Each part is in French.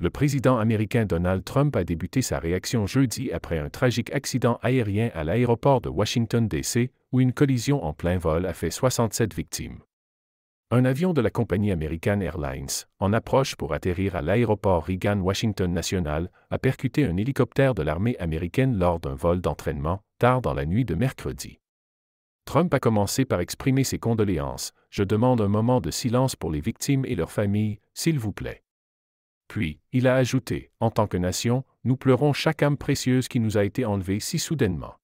Le président américain Donald Trump a débuté sa réaction jeudi après un tragique accident aérien à l'aéroport de Washington, D.C., où une collision en plein vol a fait 67 victimes. Un avion de la compagnie American Airlines, en approche pour atterrir à l'aéroport Reagan-Washington National, a percuté un hélicoptère de l'armée américaine lors d'un vol d'entraînement, tard dans la nuit de mercredi. Trump a commencé par exprimer ses condoléances. « Je demande un moment de silence pour les victimes et leurs familles, s'il vous plaît. » Puis, il a ajouté, « En tant que nation, nous pleurons chaque âme précieuse qui nous a été enlevée si soudainement. »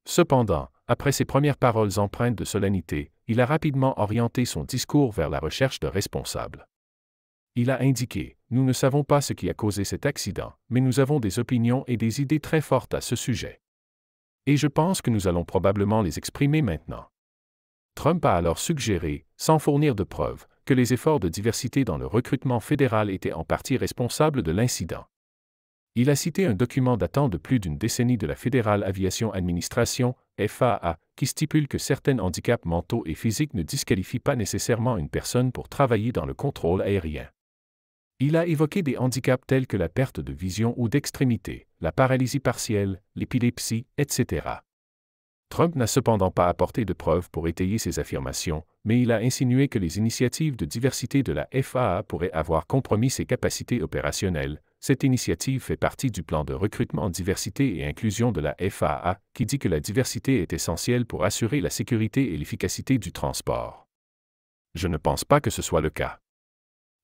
Cependant, après ses premières paroles empreintes de solennité, il a rapidement orienté son discours vers la recherche de responsables. Il a indiqué, « Nous ne savons pas ce qui a causé cet accident, mais nous avons des opinions et des idées très fortes à ce sujet. Et je pense que nous allons probablement les exprimer maintenant. » Trump a alors suggéré, sans fournir de preuves, que les efforts de diversité dans le recrutement fédéral étaient en partie responsables de l'incident. Il a cité un document datant de plus d'une décennie de la Federal Aviation Administration, FAA, qui stipule que certains handicaps mentaux et physiques ne disqualifient pas nécessairement une personne pour travailler dans le contrôle aérien. Il a évoqué des handicaps tels que la perte de vision ou d'extrémité, la paralysie partielle, l'épilepsie, etc. Trump n'a cependant pas apporté de preuves pour étayer ses affirmations, mais il a insinué que les initiatives de diversité de la FAA pourraient avoir compromis ses capacités opérationnelles. Cette initiative fait partie du plan de recrutement diversité et inclusion de la FAA, qui dit que la diversité est essentielle pour assurer la sécurité et l'efficacité du transport. Je ne pense pas que ce soit le cas.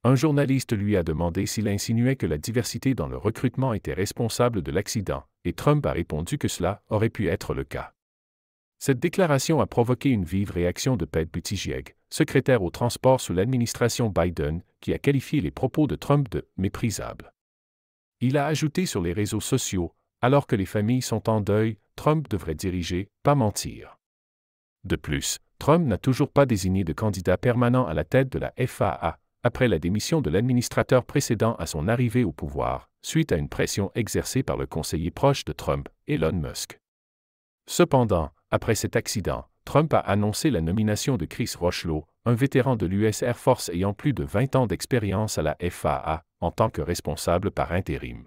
Un journaliste lui a demandé s'il insinuait que la diversité dans le recrutement était responsable de l'accident, et Trump a répondu que cela aurait pu être le cas. Cette déclaration a provoqué une vive réaction de Pete Buttigieg, secrétaire au transport sous l'administration Biden, qui a qualifié les propos de Trump de « méprisables ». Il a ajouté sur les réseaux sociaux, « Alors que les familles sont en deuil, Trump devrait diriger, pas mentir ». De plus, Trump n'a toujours pas désigné de candidat permanent à la tête de la FAA, après la démission de l'administrateur précédent à son arrivée au pouvoir, suite à une pression exercée par le conseiller proche de Trump, Elon Musk. Cependant, après cet accident, Trump a annoncé la nomination de Chris Rocheleau, un vétéran de l'US Air Force ayant plus de 20 ans d'expérience à la FAA, en tant que responsable par intérim.